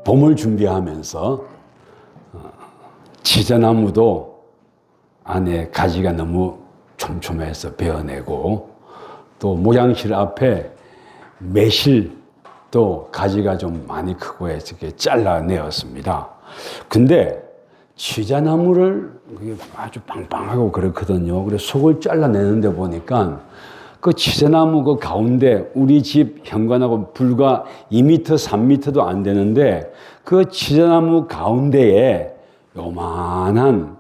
봄을 준비하면서 치자나무도 안에 가지가 너무 촘촘해서 베어내고, 또 목양실 앞에 매실도 가지가 좀 많이 크고 해서 이렇게 잘라내었습니다. 근데 치자나무를 아주 빵빵하고 그렇거든요. 그래서 속을 잘라내는데 보니까 그 치자나무 그 가운데 우리 집 현관하고 불과 2m, 3m도 안 되는데 그 치자나무 가운데에 요만한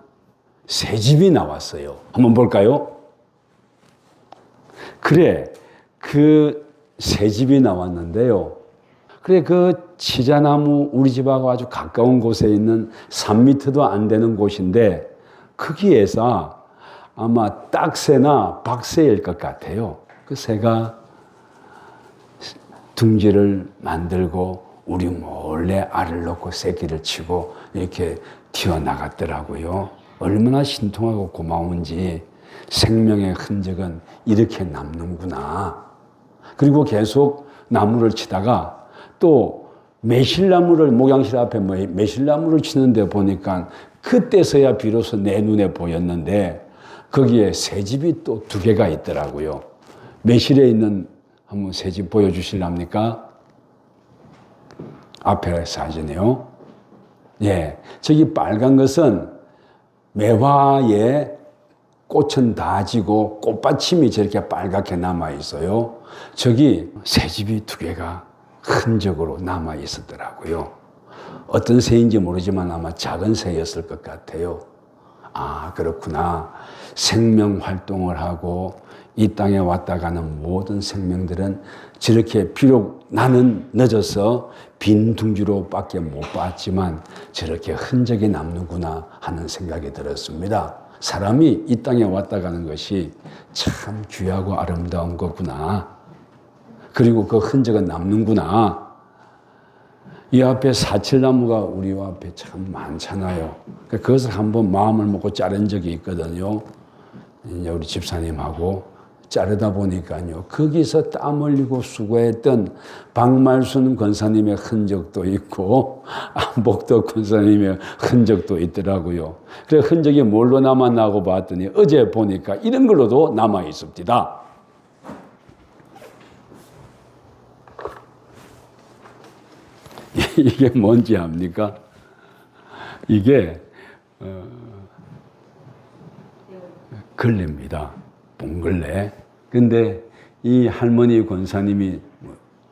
새집이 나왔어요. 한번 볼까요? 그래, 그 새집이 나왔는데요. 그래, 그 치자나무 우리 집하고 아주 가까운 곳에 있는 3m도 안 되는 곳인데 거기에서 아마 딱새나 박새일 것 같아요. 그 새가 둥지를 만들고 우리 몰래 알을 놓고 새끼를 치고 이렇게 튀어나갔더라고요. 얼마나 신통하고 고마운지, 생명의 흔적은 이렇게 남는구나. 그리고 계속 나무를 치다가 또 매실나무를, 목양실 앞에 매실나무를 치는데 보니까 그때서야 비로소 내 눈에 보였는데 거기에 새집이 또 2개가 있더라고요. 매실에 있는 한번 새집 보여주실랍니까? 앞에 사진이요. 예, 저기 빨간 것은 매화에 꽃은 다 지고 꽃받침이 저렇게 빨갛게 남아 있어요. 저기 새집이 2개가 흔적으로 남아 있었더라고요. 어떤 새인지 모르지만 아마 작은 새였을 것 같아요. 아, 그렇구나. 생명 활동을 하고 이 땅에 왔다 가는 모든 생명들은 저렇게, 비록 나는 늦어서 빈 둥지로 밖에 못 봤지만 저렇게 흔적이 남는구나 하는 생각이 들었습니다. 사람이 이 땅에 왔다 가는 것이 참 귀하고 아름다운 거구나. 그리고 그 흔적은 남는구나. 이 앞에 사칠나무가 우리 앞에 참 많잖아요. 그것을 한번 마음을 먹고 자른 적이 있거든요. 이제 우리 집사님하고 자르다 보니까요, 거기서 땀 흘리고 수고했던 박말순 권사님의 흔적도 있고 안복도 권사님의 흔적도 있더라고요. 그래, 흔적이 뭘로 남았나고 봤더니 어제 보니까 이런 걸로도 남아 있습니다. 이게 뭔지 압니까? 이게 걸레입니다. 봉걸레. 근데 이 할머니 권사님이,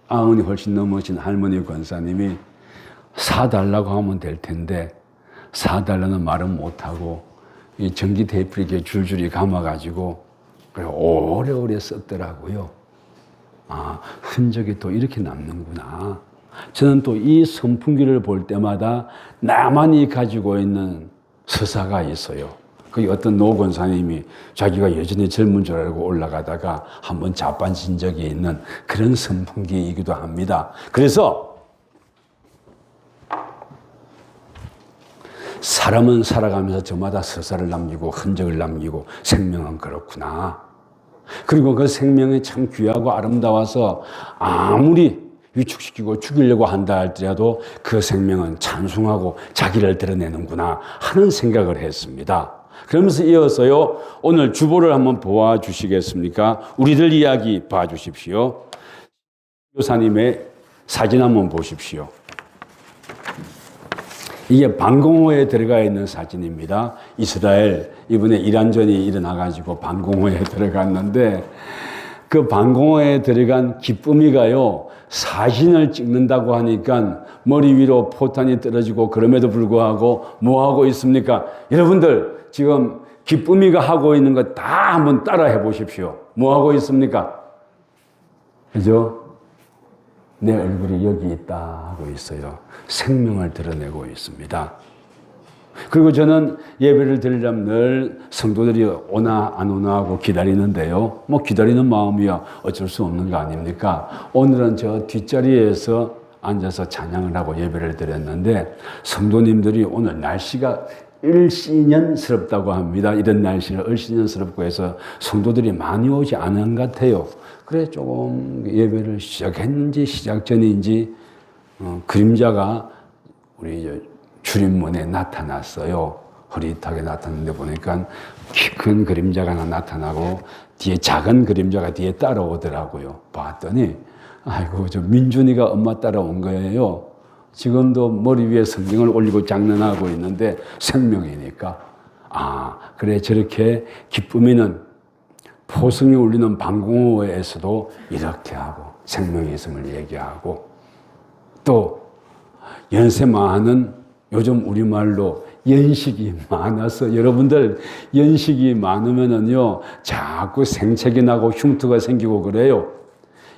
아흔이 훨씬 넘으신 할머니 권사님이 사달라고 하면 될 텐데 사달라는 말은 못하고 이 전기 테이프를 이렇게 줄줄이 감아가지고 그래 오래오래 썼더라고요. 아, 흔적이 또 이렇게 남는구나. 저는 또 이 선풍기를 볼 때마다 나만이 가지고 있는 서사가 있어요. 그 어떤 노 권사님이 자기가 여전히 젊은 줄 알고 올라가다가 한번 자빠진 적이 있는 그런 선풍기이기도 합니다. 그래서 사람은 살아가면서 저마다 서사를 남기고 흔적을 남기고 생명은 그렇구나. 그리고 그 생명이 참 귀하고 아름다워서 아무리 위축시키고 죽이려고 한다 할지라도 그 생명은 찬송하고 자기를 드러내는구나 하는 생각을 했습니다. 그러면서 이어서요, 오늘 주보를 한번 보아주시겠습니까? 우리들 이야기 봐주십시오. 교사님의 사진 한번 보십시오. 이게 방공호에 들어가 있는 사진입니다. 이스라엘, 이번에 이란전이 일어나가지고 방공호에 들어갔는데 그 방공호에 들어간 기쁨이가요, 사진을 찍는다고 하니까 머리 위로 포탄이 떨어지고 그럼에도 불구하고 뭐 하고 있습니까? 여러분들 지금 기쁨이가 하고 있는 거 다 한번 따라 해보십시오. 뭐 하고 있습니까? 그죠? 내 얼굴이 여기 있다 하고 있어요. 생명을 드러내고 있습니다. 그리고 저는 예배를 드리려면 늘 성도들이 오나 안 오나 하고 기다리는데요. 뭐 기다리는 마음이야 어쩔 수 없는 거 아닙니까? 오늘은 저 뒷자리에서 앉아서 찬양을 하고 예배를 드렸는데 성도님들이 오늘 날씨가 을씨년스럽다고 합니다. 이런 날씨를 을씨년스럽고 해서 성도들이 많이 오지 않은 것 같아요. 그래 조금 예배를 시작했는지 시작 전인지 그림자가 우리 출입문에 나타났어요. 흐릿하게 나타났는데 보니까 키 큰 그림자가 하나 나타나고 뒤에 작은 그림자가 뒤에 따라오더라고요. 봤더니 아이고 저 민준이가 엄마 따라온 거예요. 지금도 머리 위에 성경을 올리고 장난하고 있는데 생명이니까 그래 저렇게 기쁨이는 포성이 울리는 방공호에서도 이렇게 하고 생명의 있음을 얘기하고 또 연세 많은 요즘 우리말로 연식이 많아서 여러분들 연식이 많으면은요 자꾸 생책이 나고 흉터가 생기고 그래요.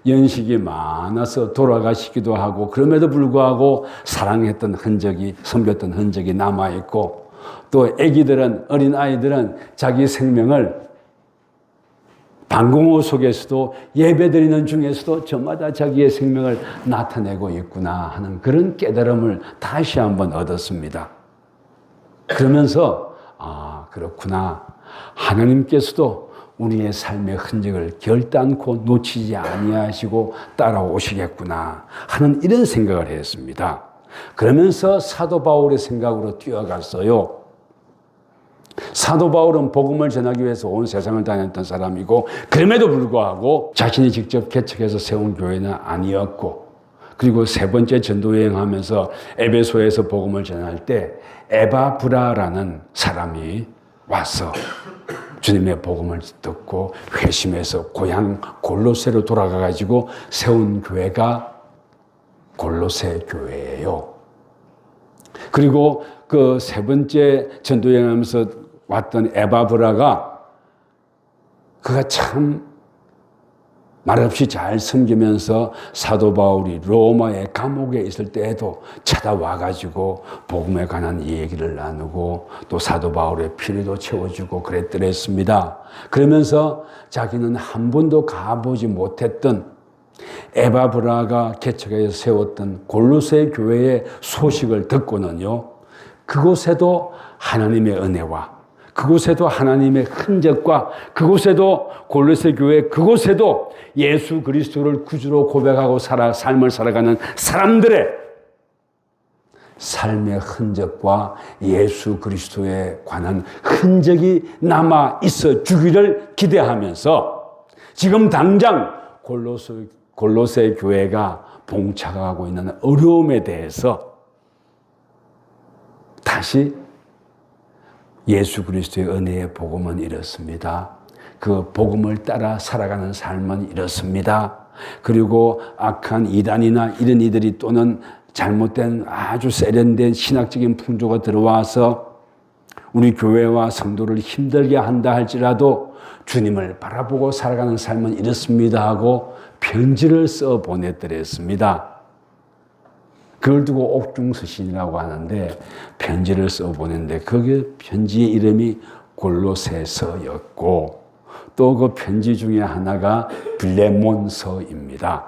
연식이 많아서 돌아가시기도 하고 그럼에도 불구하고 사랑했던 흔적이 섬겼던 흔적이 남아있고 또 아기들은 어린아이들은 자기 생명을 방공호 속에서도 예배드리는 중에서도 저마다 자기의 생명을 나타내고 있구나 하는 그런 깨달음을 다시 한번 얻었습니다. 그러면서 그렇구나. 하나님께서도 우리의 삶의 흔적을 결단코 놓치지 아니하시고 따라오시겠구나 하는 이런 생각을 했습니다. 그러면서 사도 바울의 생각으로 뛰어갔어요. 사도 바울은 복음을 전하기 위해서 온 세상을 다녔던 사람이고 그럼에도 불구하고 자신이 직접 개척해서 세운 교회는 아니었고 그리고 세 번째 전도여행하면서 에베소에서 복음을 전할 때 에바브라라는 사람이 와서 주님의 복음을 듣고 회심해서 고향 골로새로 돌아가가지고 세운 교회가 골로새 교회예요. 그리고 그 세 번째 전도여행하면서 왔던 에바브라가 그가 참 말없이 잘 섬기면서 사도 바울이 로마의 감옥에 있을 때에도 찾아와가지고 복음에 관한 얘기를 나누고 또 사도 바울의 필요도 채워주고 그랬더랬습니다. 그러면서 자기는 한 번도 가보지 못했던 에바브라가 개척해서 세웠던 골로새 교회의 소식을 듣고는요, 그곳에도 하나님의 은혜와 그곳에도 하나님의 흔적과 그곳에도 골로새 교회 그곳에도 예수 그리스도를 구주로 고백하고 삶을 살아가는 사람들의 삶의 흔적과 예수 그리스도에 관한 흔적이 남아 있어 주기를 기대하면서 지금 당장 골로새 교회가 봉착하고 있는 어려움에 대해서 다시 예수 그리스도의 은혜의 복음은 이렇습니다. 그 복음을 따라 살아가는 삶은 이렇습니다. 그리고 악한 이단이나 이런 이들이 또는 잘못된 아주 세련된 신학적인 풍조가 들어와서 우리 교회와 성도를 힘들게 한다 할지라도 주님을 바라보고 살아가는 삶은 이렇습니다 하고 편지를 써 보냈더랬습니다. 그걸 두고 옥중서신이라고 하는데 편지를 써 보냈는데 거기에 편지의 이름이 골로새서였고 또 그 편지 중에 하나가 빌레몬서입니다.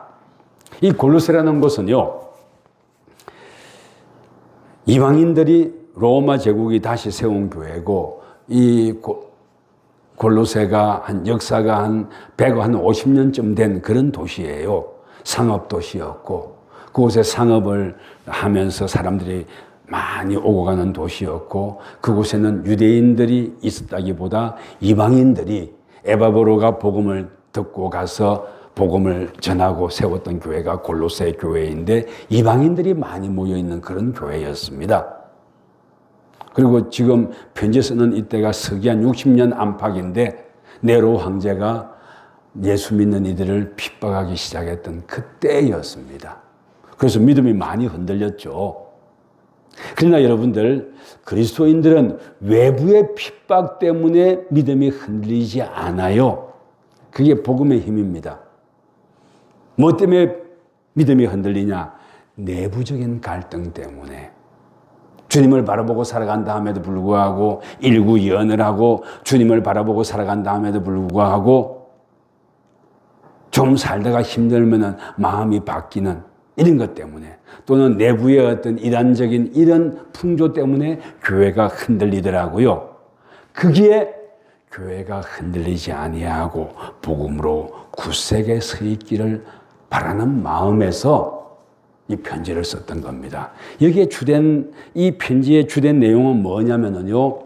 이 골로새라는 곳은요, 이방인들이 로마 제국이 다시 세운 교회고 이 골로새가 역사가 한 50년쯤 된 그런 도시예요. 상업도시였고 그곳에 상업을 하면서 사람들이 많이 오고 가는 도시였고 그곳에는 유대인들이 있었다기보다 이방인들이 에바브로가 복음을 듣고 가서 복음을 전하고 세웠던 교회가 골로새 교회인데 이방인들이 많이 모여있는 그런 교회였습니다. 그리고 지금 편지 쓰는 이때가 서기한 60년 안팎인데 네로 황제가 예수 믿는 이들을 핍박하기 시작했던 그때였습니다. 그래서 믿음이 많이 흔들렸죠. 그러나 여러분들, 그리스도인들은 외부의 핍박 때문에 믿음이 흔들리지 않아요. 그게 복음의 힘입니다. 뭐 때문에 믿음이 흔들리냐? 내부적인 갈등 때문에. 주님을 바라보고 살아간다 함에도 불구하고 일구연을 하고 주님을 바라보고 살아간다 함에도 불구하고 좀 살다가 힘들면은 마음이 바뀌는 이런 것 때문에 또는 내부의 어떤 이단적인 이런 풍조 때문에 교회가 흔들리더라고요. 거기에 교회가 흔들리지 아니하고 복음으로 굳세게 서 있기를 바라는 마음에서 이 편지를 썼던 겁니다. 여기에 주된, 이 편지의 주된 내용은 뭐냐면요.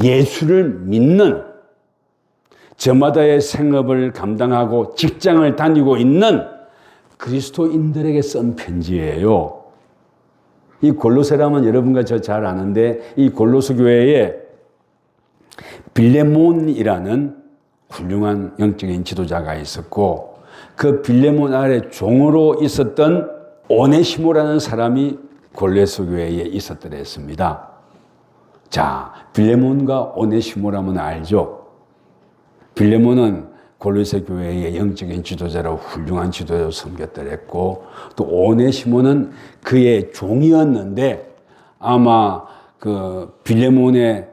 예수를 믿는, 저마다의 생업을 감당하고 직장을 다니고 있는 그리스도인들에게 쓴 편지예요. 이 골로새라면 여러분과 저 잘 아는데, 이 골로새 교회에 빌레몬이라는 훌륭한 영적인 지도자가 있었고, 그 빌레몬 아래 종으로 있었던 오네시모라는 사람이 골로새 교회에 있었더랬습니다. 자, 빌레몬과 오네시모라면 알죠? 빌레몬은 골로새 교회의 영적인 지도자로 훌륭한 지도자로 섬겼더랬고, 또 오네시모는 그의 종이었는데 아마 그 빌레몬의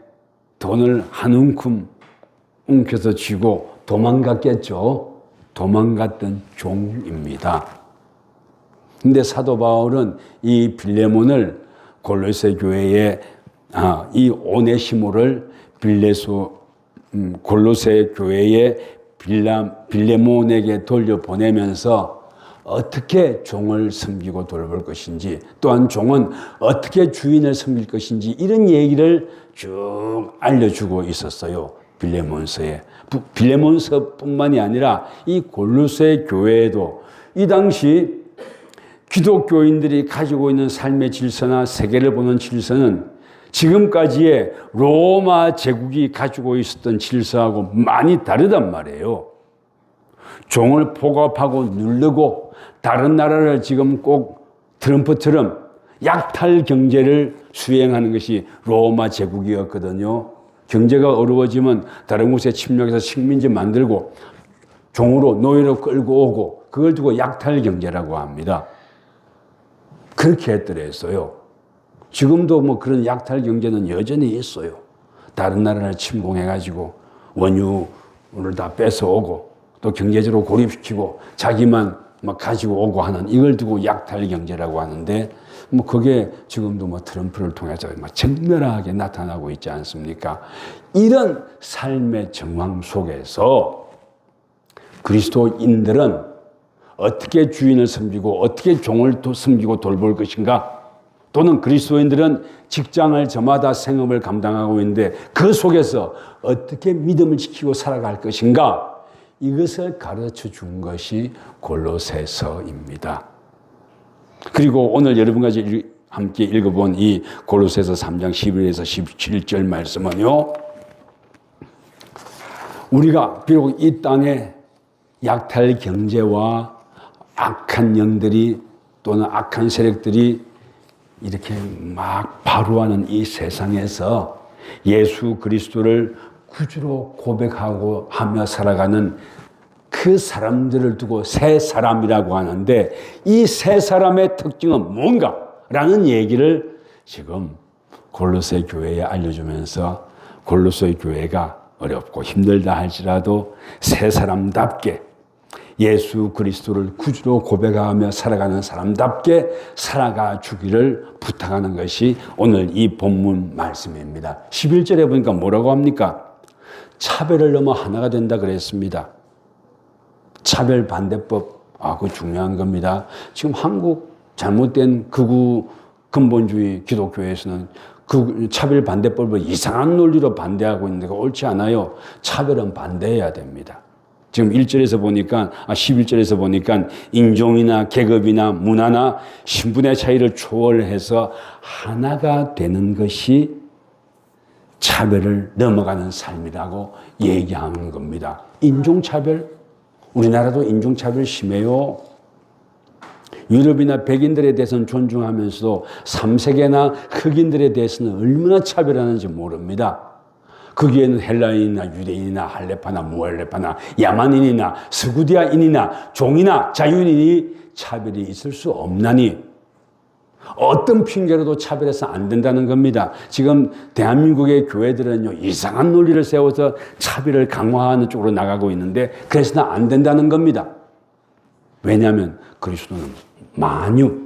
돈을 한 움큼 움켜서 쥐고 도망갔겠죠. 도망갔던 종입니다. 근데 사도 바울은 이 빌레몬을 골로새 교회에 이 오네시모를 골로새 교회의 빌레몬에게 돌려보내면서 어떻게 종을 섬기고 돌볼 것인지, 또한 종은 어떻게 주인을 섬길 것인지, 이런 얘기를 쭉 알려주고 있었어요. 빌레몬서에. 빌레몬서뿐만이 아니라 이 골로새 교회에도 이 당시 기독교인들이 가지고 있는 삶의 질서나 세계를 보는 질서는 지금까지의 로마 제국이 가지고 있었던 질서하고 많이 다르단 말이에요. 종을 포갑하고 누르고 다른 나라를 지금 꼭 트럼프처럼 약탈 경제를 수행하는 것이 로마 제국이었거든요. 경제가 어려워지면 다른 곳에 침략해서 식민지 만들고 종으로 노예로 끌고 오고, 그걸 두고 약탈 경제라고 합니다. 그렇게 했더랬어요. 지금도 뭐 그런 약탈 경제는 여전히 있어요. 다른 나라를 침공해가지고 원유를 다 뺏어오고 또 경제적으로 고립시키고 자기만 막 가지고 오고 하는, 이걸 두고 약탈 경제라고 하는데, 뭐 그게 지금도 뭐 트럼프를 통해서 막 적나라하게 나타나고 있지 않습니까? 이런 삶의 정황 속에서 그리스도인들은 어떻게 주인을 섬기고 어떻게 종을 섬기고 돌볼 것인가? 또는 그리스도인들은 직장을 저마다 생업을 감당하고 있는데 그 속에서 어떻게 믿음을 지키고 살아갈 것인가? 이것을 가르쳐 준 것이 골로새서입니다. 그리고 오늘 여러분과 함께 읽어본 이 골로새서 3장 11에서 17절 말씀은요, 우리가 비록 이 땅에 약탈 경제와 악한 영들이 또는 악한 세력들이 이렇게 막 바로하는 이 세상에서 예수 그리스도를 구주로 고백하고 하며 살아가는 그 사람들을 두고 새 사람이라고 하는데, 이 새 사람의 특징은 뭔가? 라는 얘기를 지금 골로새 교회에 알려주면서 골로새 교회가 어렵고 힘들다 할지라도 새 사람답게 예수 그리스도를 구주로 고백하며 살아가는 사람답게 살아가 주기를 부탁하는 것이 오늘 이 본문 말씀입니다. 11절에 보니까 뭐라고 합니까? 차별을 넘어 하나가 된다 그랬습니다. 차별 반대법, 그거 중요한 겁니다. 지금 한국 잘못된 극우 근본주의 기독교에서는 그 차별 반대법을 이상한 논리로 반대하고 있는데 그거 옳지 않아요. 차별은 반대해야 됩니다. 지금 1절에서 보니까, 11절에서 보니까 인종이나 계급이나 문화나 신분의 차이를 초월해서 하나가 되는 것이 차별을 넘어가는 삶이라고 얘기하는 겁니다. 인종차별, 우리나라도 인종차별 심해요. 유럽이나 백인들에 대해서는 존중하면서도 3세계나 흑인들에 대해서는 얼마나 차별하는지 모릅니다. 거기에는 헬라인이나 유대인이나 할레파나 무할레파나 야만인이나 스구디아인이나 종이나 자유인이 차별이 있을 수 없나니 어떤 핑계로도 차별해서 안 된다는 겁니다. 지금 대한민국의 교회들은요, 이상한 논리를 세워서 차별을 강화하는 쪽으로 나가고 있는데 그래서는 안 된다는 겁니다. 왜냐하면 그리스도는 만유,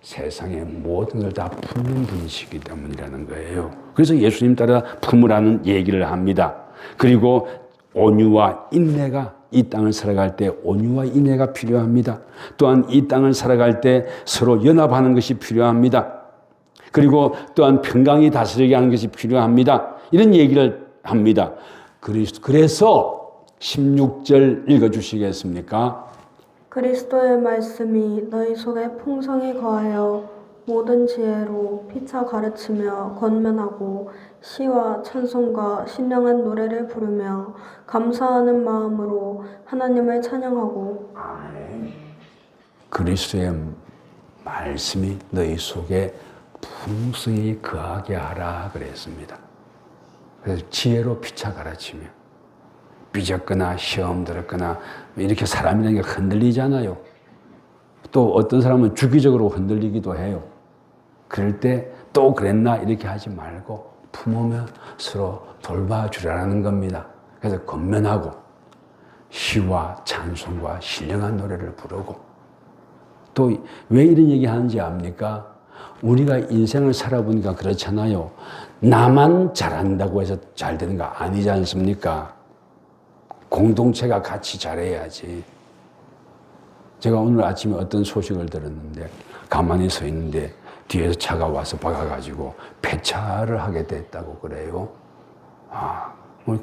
세상의 모든 걸 다 품는 분이시기 때문이라는 거예요. 그래서 예수님 따라 품으라는 얘기를 합니다. 그리고 온유와 인내가 이 땅을 살아갈 때 온유와 인애가 필요합니다. 또한 이 땅을 살아갈 때 서로 연합하는 것이 필요합니다. 그리고 또한 평강이 다스리게 하는 것이 필요합니다. 이런 얘기를 합니다. 그래서 16절 읽어주시겠습니까? 그리스도의 말씀이 너희 속에 풍성히 거하여 모든 지혜로 피차 가르치며 권면하고 시와 찬송과 신령한 노래를 부르며 감사하는 마음으로 하나님을 찬양하고. 그리스도의 말씀이 너희 속에 풍성히 거하게 하라 그랬습니다. 그래서 지혜로 피차 가르치며 삐졌거나 시험 들었거나 이렇게 사람이라는 게 흔들리잖아요. 또 어떤 사람은 주기적으로 흔들리기도 해요. 그럴 때 또 그랬나 이렇게 하지 말고 품으며 서로 돌봐주라는 겁니다. 그래서 권면하고 시와 찬송과 신령한 노래를 부르고 또 왜 이런 얘기 하는지 압니까? 우리가 인생을 살아보니까 그렇잖아요. 나만 잘한다고 해서 잘 되는 거 아니지 않습니까? 공동체가 같이 잘해야지. 제가 오늘 아침에 어떤 소식을 들었는데 가만히 서 있는데 뒤에서 차가 와서 박아가지고 폐차를 하게 됐다고 그래요.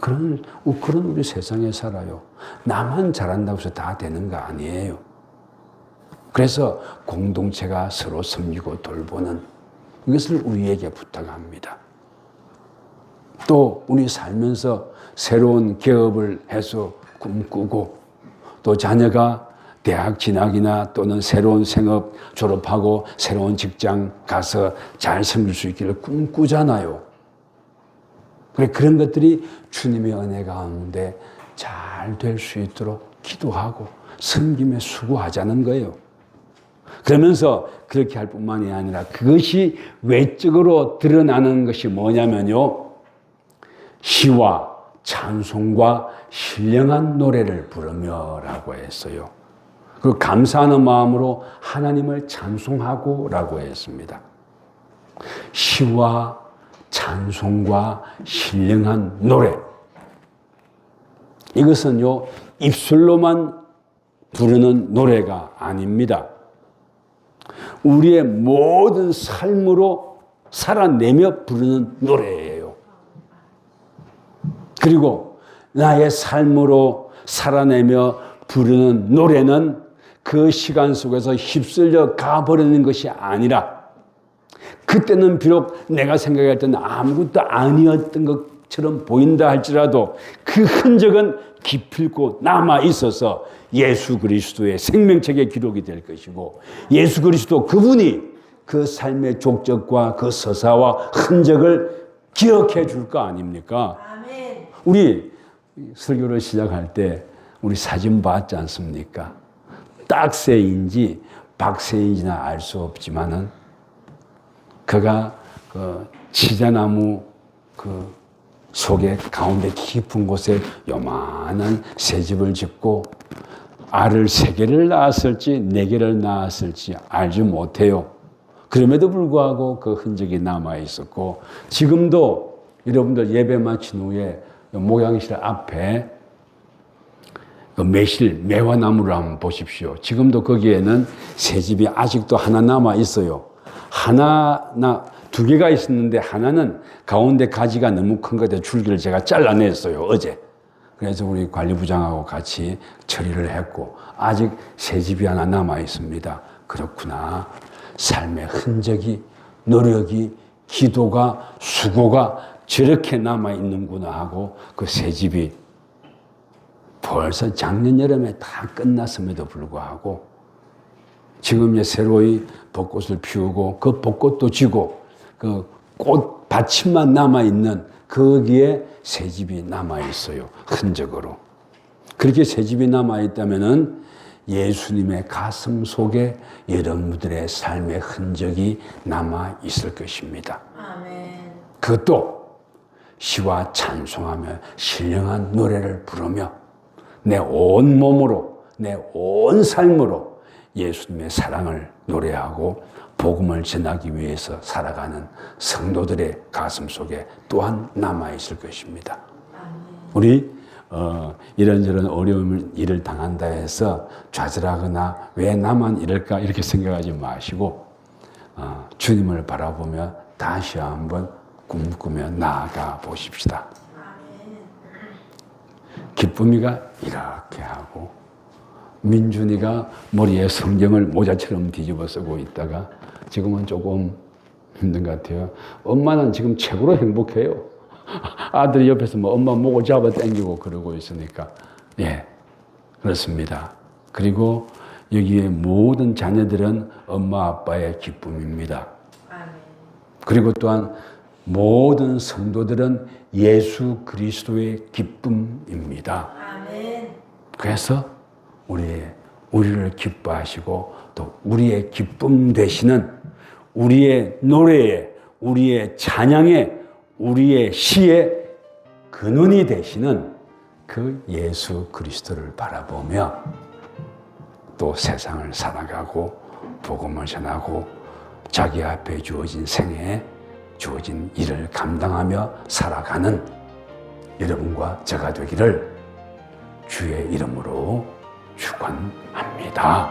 그런 우리 세상에 살아요. 나만 잘한다고 해서 다 되는 거 아니에요. 그래서 공동체가 서로 섬기고 돌보는 이것을 우리에게 부탁합니다. 또 우리 살면서 새로운 기업을 해서 꿈꾸고 또 자녀가 대학 진학이나 또는 새로운 생업 졸업하고 새로운 직장 가서 잘 섬길 수 있기를 꿈꾸잖아요. 그런 것들이 주님의 은혜 가운데 잘 될 수 있도록 기도하고 섬김에 수고하자는 거예요. 그러면서 그렇게 할 뿐만이 아니라 그것이 외적으로 드러나는 것이 뭐냐면요. 시와 찬송과 신령한 노래를 부르며라고 했어요. 그 감사하는 마음으로 하나님을 찬송하고 라고 했습니다. 시와 찬송과 신령한 노래. 이것은요, 입술로만 부르는 노래가 아닙니다. 우리의 모든 삶으로 살아내며 부르는 노래예요. 그리고 나의 삶으로 살아내며 부르는 노래는 그 시간 속에서 휩쓸려 가버리는 것이 아니라 그때는 비록 내가 생각할 때는 아무것도 아니었던 것처럼 보인다 할지라도 그 흔적은 기필코 남아 있어서 예수 그리스도의 생명책에 기록이 될 것이고 예수 그리스도 그분이 그 삶의 족적과 그 서사와 흔적을 기억해 줄 거 아닙니까? 아멘. 우리 설교를 시작할 때 우리 사진 봤지 않습니까? 딱새인지 박새인지는 알 수 없지만은 그가 그 치자나무 그 속에 가운데 깊은 곳에 요만한 새집을 짓고 알을 3개를 낳았을지 4개를 낳았을지 알지 못해요. 그럼에도 불구하고 그 흔적이 남아 있었고 지금도 여러분들 예배 마친 후에 목양실 앞에 그 매화나무를 한번 보십시오. 지금도 거기에는 새집이 아직도 하나 남아 있어요. 하나나 2개가 있었는데 하나는 가운데 가지가 너무 큰 것에 줄기를 제가 잘라냈어요, 어제. 그래서 우리 관리부장하고 같이 처리를 했고 아직 새집이 하나 남아 있습니다. 그렇구나. 삶의 흔적이, 노력이, 기도가, 수고가 저렇게 남아 있는구나 하고 그 새집이 벌써 작년 여름에 다 끝났음에도 불구하고 지금 이제 새로이 벚꽃을 피우고 그 벚꽃도 지고 그 꽃 받침만 남아있는 거기에 새집이 남아있어요. 흔적으로. 그렇게 새집이 남아있다면은 예수님의 가슴 속에 여러분들의 삶의 흔적이 남아있을 것입니다. 아멘. 그것도 시와 찬송하며 신령한 노래를 부르며 내 온 몸으로 내 온 삶으로 예수님의 사랑을 노래하고 복음을 전하기 위해서 살아가는 성도들의 가슴 속에 또한 남아있을 것입니다. 우리 이런저런 어려운 일을 당한다 해서 좌절하거나 왜 나만 이럴까 이렇게 생각하지 마시고 주님을 바라보며 다시 한번 꿈꾸며 나아가 보십시다. 기쁨이가 이렇게 하고 민준이가 머리에 성경을 모자처럼 뒤집어 쓰고 있다가 지금은 조금 힘든 것 같아요. 엄마는 지금 최고로 행복해요. 아들이 옆에서 뭐 엄마 목을 잡아 당기고 그러고 있으니까. 예, 그렇습니다. 그리고 여기에 모든 자녀들은 엄마 아빠의 기쁨입니다. 그리고 또한 모든 성도들은 예수 그리스도의 기쁨입니다. 그래서 우리를 기뻐하시고 또 우리의 기쁨 되시는 우리의 노래에, 우리의 찬양에, 우리의 시의 근원이 되시는 그 예수 그리스도를 바라보며 또 세상을 살아가고 복음을 전하고 자기 앞에 주어진 생애에 주어진 일을 감당하며 살아가는 여러분과 제가 되기를 주의 이름으로 축원합니다.